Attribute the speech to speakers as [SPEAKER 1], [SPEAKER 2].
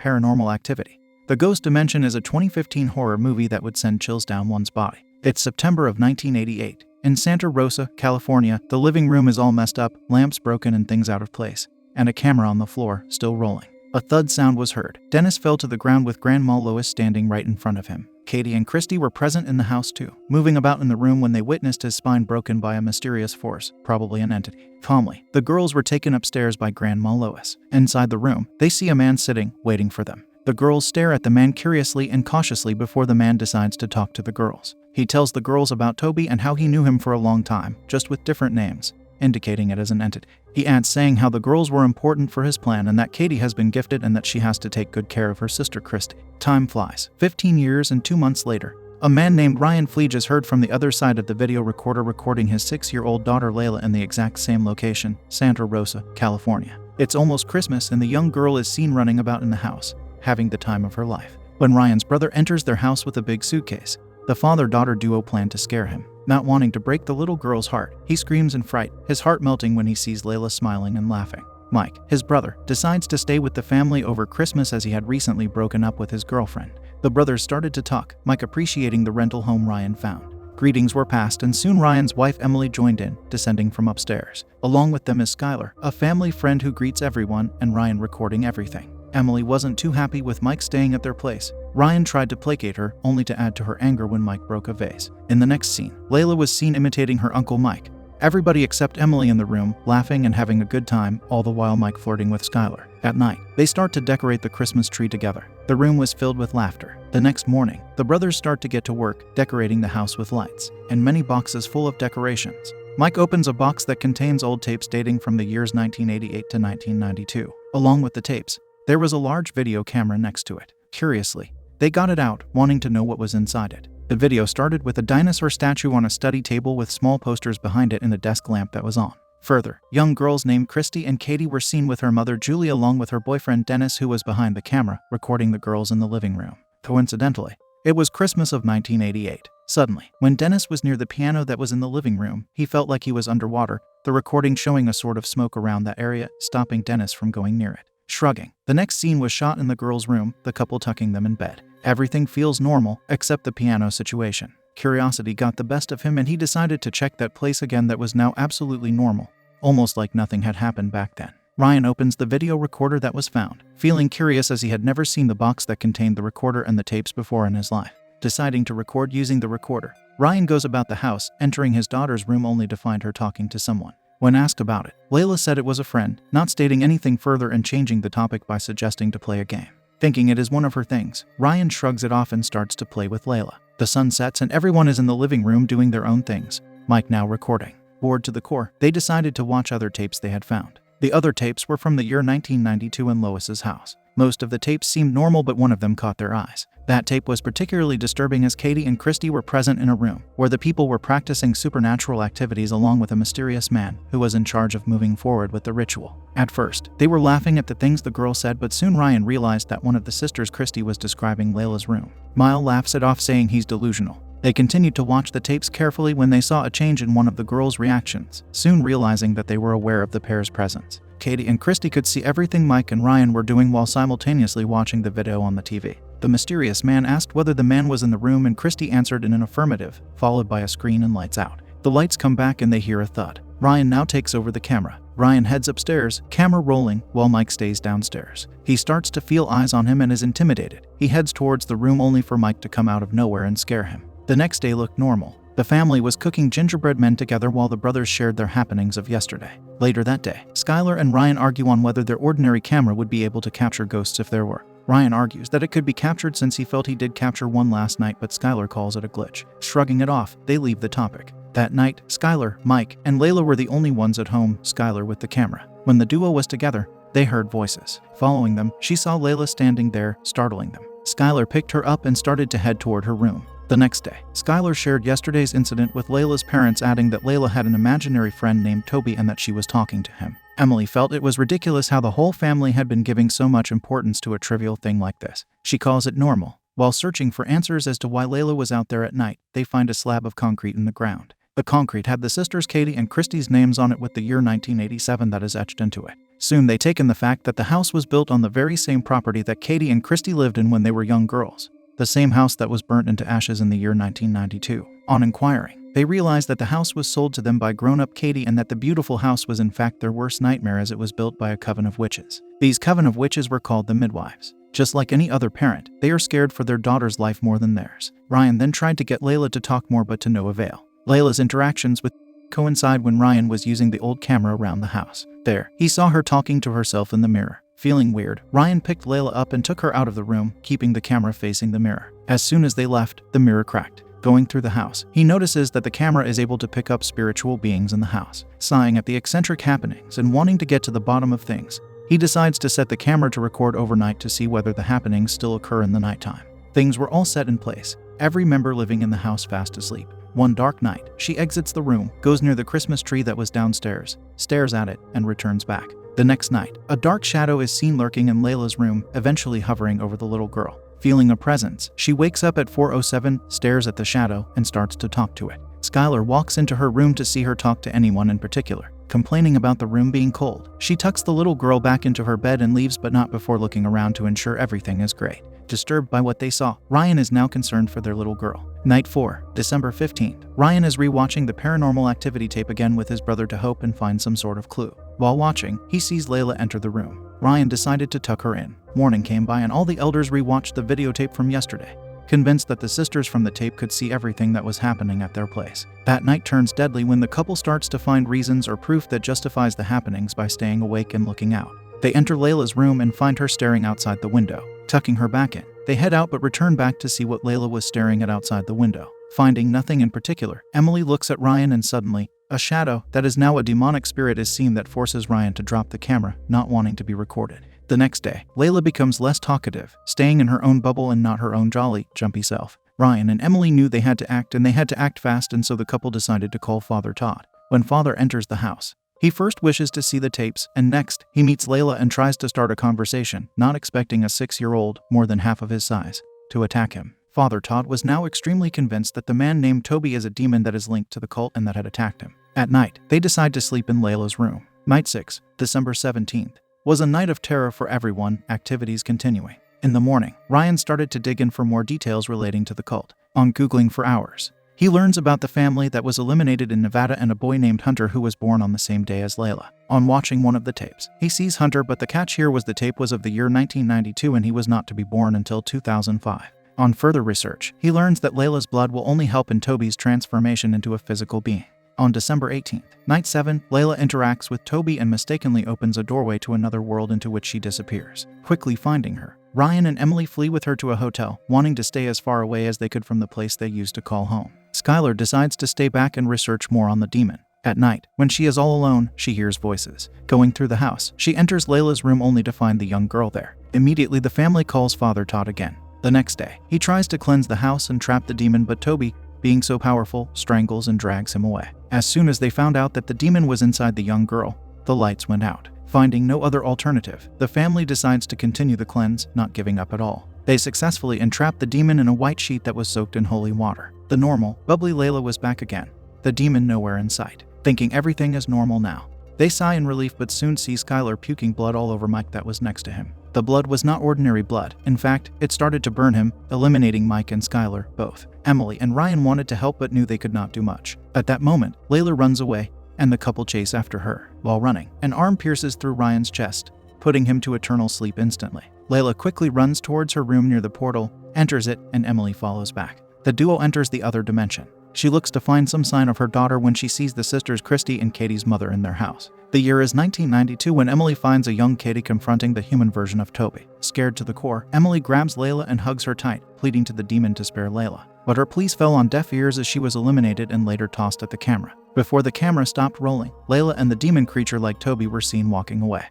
[SPEAKER 1] Paranormal Activity. The Ghost Dimension is a 2015 horror movie that would send chills down one's body. It's September of 1988. In Santa Rosa, California, the living room is all messed up, lamps broken and things out of place, and a camera on the floor, still rolling. A thud sound was heard. Dennis fell to the ground with Grandma Lois standing right in front of him. Katie and Christy were present in the house too, moving about in the room when they witnessed his spine broken by a mysterious force, probably an entity. Calmly, the girls were taken upstairs by Grandma Lois. Inside the room, they see a man sitting, waiting for them. The girls stare at the man curiously and cautiously before the man decides to talk to the girls. He tells the girls about Toby and how he knew him for a long time, just with different names, indicating it as an entity. He adds saying how the girls were important for his plan and that Katie has been gifted and that she has to take good care of her sister Christy. Time flies. 15 years and 2 months later, a man named Ryan Fleege is heard from the other side of the video recorder recording his 6-year-old daughter Layla in the exact same location, Santa Rosa, California. It's almost Christmas and the young girl is seen running about in the house, having the time of her life. When Ryan's brother enters their house with a big suitcase, the father-daughter duo plan to scare him. Not wanting to break the little girl's heart, he screams in fright, his heart melting when he sees Layla smiling and laughing. Mike, his brother, decides to stay with the family over Christmas as he had recently broken up with his girlfriend. The brothers started to talk, Mike appreciating the rental home Ryan found. Greetings were passed and soon Ryan's wife Emily joined in, descending from upstairs. Along with them is Skylar, a family friend who greets everyone, and Ryan recording everything. Emily wasn't too happy with Mike staying at their place. Ryan tried to placate her, only to add to her anger when Mike broke a vase. In the next scene, Layla was seen imitating her uncle Mike. Everybody except Emily in the room, laughing and having a good time, all the while Mike flirting with Skylar. At night, they start to decorate the Christmas tree together. The room was filled with laughter. The next morning, the brothers start to get to work, decorating the house with lights, and many boxes full of decorations. Mike opens a box that contains old tapes dating from the years 1988 to 1992. Along with the tapes, there was a large video camera next to it. Curiously, they got it out, wanting to know what was inside it. The video started with a dinosaur statue on a study table with small posters behind it and a desk lamp that was on. Further, young girls named Christy and Katie were seen with her mother Julie along with her boyfriend Dennis, who was behind the camera, recording the girls in the living room. Coincidentally, it was Christmas of 1988. Suddenly, when Dennis was near the piano that was in the living room, he felt like he was underwater, the recording showing a sort of smoke around that area, stopping Dennis from going near it. Shrugging. The next scene was shot in the girls' room, the couple tucking them in bed. Everything feels normal, except the piano situation. Curiosity got the best of him and he decided to check that place again that was now absolutely normal, almost like nothing had happened back then. Ryan opens the video recorder that was found, feeling curious as he had never seen the box that contained the recorder and the tapes before in his life. Deciding to record using the recorder, Ryan goes about the house, entering his daughter's room only to find her talking to someone. When asked about it, Layla said it was a friend, not stating anything further and changing the topic by suggesting to play a game. Thinking it is one of her things, Ryan shrugs it off and starts to play with Layla. The sun sets and everyone is in the living room doing their own things, Mike now recording. Bored to the core, they decided to watch other tapes they had found. The other tapes were from the year 1992 in Lois's house. Most of the tapes seemed normal, but one of them caught their eyes. That tape was particularly disturbing as Katie and Christy were present in a room where the people were practicing supernatural activities along with a mysterious man who was in charge of moving forward with the ritual. At first, they were laughing at the things the girl said, but soon Ryan realized that one of the sisters, Christy, was describing Layla's room. Mile laughs it off, saying he's delusional. They continued to watch the tapes carefully when they saw a change in one of the girls' reactions, soon realizing that they were aware of the pair's presence. Katie and Christy could see everything Mike and Ryan were doing while simultaneously watching the video on the TV. The mysterious man asked whether the man was in the room and Christy answered in an affirmative, followed by a screen and lights out. The lights come back and they hear a thud. Ryan now takes over the camera. Ryan heads upstairs, camera rolling, while Mike stays downstairs. He starts to feel eyes on him and is intimidated. He heads towards the room only for Mike to come out of nowhere and scare him. The next day looked normal. The family was cooking gingerbread men together while the brothers shared their happenings of yesterday. Later that day, Skylar and Ryan argue on whether their ordinary camera would be able to capture ghosts if there were. Ryan argues that it could be captured since he felt he did capture one last night, but Skylar calls it a glitch. Shrugging it off, they leave the topic. That night, Skylar, Mike, and Layla were the only ones at home, Skylar with the camera. When the duo was together, they heard voices. Following them, she saw Layla standing there, startling them. Skylar picked her up and started to head toward her room. The next day, Skylar shared yesterday's incident with Layla's parents, adding that Layla had an imaginary friend named Toby and that she was talking to him. Emily felt it was ridiculous how the whole family had been giving so much importance to a trivial thing like this. She calls it normal. While searching for answers as to why Layla was out there at night, they find a slab of concrete in the ground. The concrete had the sisters Katie and Christy's names on it with the year 1987 that is etched into it. Soon they take in the fact that the house was built on the very same property that Katie and Christy lived in when they were young girls, the same house that was burnt into ashes in the year 1992. On inquiring, they realized that the house was sold to them by grown-up Katie and that the beautiful house was in fact their worst nightmare as it was built by a coven of witches. These coven of witches were called the midwives. Just like any other parent, they are scared for their daughter's life more than theirs. Ryan then tried to get Layla to talk more but to no avail. Layla's interactions with coincide when Ryan was using the old camera around the house. There, he saw her talking to herself in the mirror. Feeling weird, Ryan picked Layla up and took her out of the room, keeping the camera facing the mirror. As soon as they left, the mirror cracked. Going through the house, he notices that the camera is able to pick up spiritual beings in the house. Sighing at the eccentric happenings and wanting to get to the bottom of things, he decides to set the camera to record overnight to see whether the happenings still occur in the nighttime. Things were all set in place, every member living in the house fast asleep. One dark night, she exits the room, goes near the Christmas tree that was downstairs, stares at it, and returns back. The next night, a dark shadow is seen lurking in Layla's room, eventually hovering over the little girl. Feeling a presence, she wakes up at 4:07, stares at the shadow, and starts to talk to it. Skylar walks into her room to see her talk to anyone in particular. Complaining about the room being cold, she tucks the little girl back into her bed and leaves, but not before looking around to ensure everything is great. Disturbed by what they saw, Ryan is now concerned for their little girl. Night 4, December 15th. Ryan is rewatching the Paranormal Activity tape again with his brother to hope and find some sort of clue. While watching, he sees Layla enter the room. Ryan decided to tuck her in. Morning came by and all the elders rewatched the videotape from yesterday, convinced that the sisters from the tape could see everything that was happening at their place. That night turns deadly when the couple starts to find reasons or proof that justifies the happenings by staying awake and looking out. They enter Layla's room and find her staring outside the window. Tucking her back in, they head out but return back to see what Layla was staring at outside the window. Finding nothing in particular, Emily looks at Ryan and suddenly, a shadow that is now a demonic spirit is seen that forces Ryan to drop the camera, not wanting to be recorded. The next day, Layla becomes less talkative, staying in her own bubble and not her own jolly, jumpy self. Ryan and Emily knew they had to act and they had to act fast, and so the couple decided to call Father Todd. When Father enters the house, he first wishes to see the tapes, and next, he meets Layla and tries to start a conversation, not expecting a 6-year-old, more than half of his size, to attack him. Father Todd was now extremely convinced that the man named Toby is a demon that is linked to the cult and that had attacked him. At night, they decide to sleep in Layla's room. Night 6, December 17th, was a night of terror for everyone, activities continuing. In the morning, Ryan started to dig in for more details relating to the cult. On Googling for hours, he learns about the family that was eliminated in Nevada and a boy named Hunter who was born on the same day as Layla. On watching one of the tapes, he sees Hunter, but the catch here was the tape was of the year 1992 and he was not to be born until 2005. On further research, he learns that Layla's blood will only help in Toby's transformation into a physical being. On December 18th, night 7, Layla interacts with Toby and mistakenly opens a doorway to another world into which she disappears. Quickly finding her, Ryan and Emily flee with her to a hotel, wanting to stay as far away as they could from the place they used to call home. Skylar decides to stay back and research more on the demon. At night, when she is all alone, she hears voices. Going through the house, she enters Layla's room only to find the young girl there. Immediately, the family calls Father Todd again. The next day, he tries to cleanse the house and trap the demon, but Toby, being so powerful, strangles and drags him away. As soon as they found out that the demon was inside the young girl, the lights went out. Finding no other alternative, the family decides to continue the cleanse, not giving up at all. They successfully entrapped the demon in a white sheet that was soaked in holy water. The normal, bubbly Layla was back again, the demon nowhere in sight. Thinking everything is normal now, they sigh in relief but soon see Skylar puking blood all over Mike that was next to him. The blood was not ordinary blood. In fact, it started to burn him, eliminating Mike and Skylar, both. Emily and Ryan wanted to help but knew they could not do much. At that moment, Layla runs away, and the couple chase after her. While running, an arm pierces through Ryan's chest, putting him to eternal sleep instantly. Layla quickly runs towards her room near the portal, enters it, and Emily follows back. The duo enters the other dimension. She looks to find some sign of her daughter when she sees the sisters Christy and Katie's mother in their house. The year is 1992 when Emily finds a young Katie confronting the human version of Toby. Scared to the core, Emily grabs Layla and hugs her tight, pleading to the demon to spare Layla. But her pleas fell on deaf ears as she was eliminated and later tossed at the camera. Before the camera stopped rolling, Layla and the demon creature like Toby were seen walking away.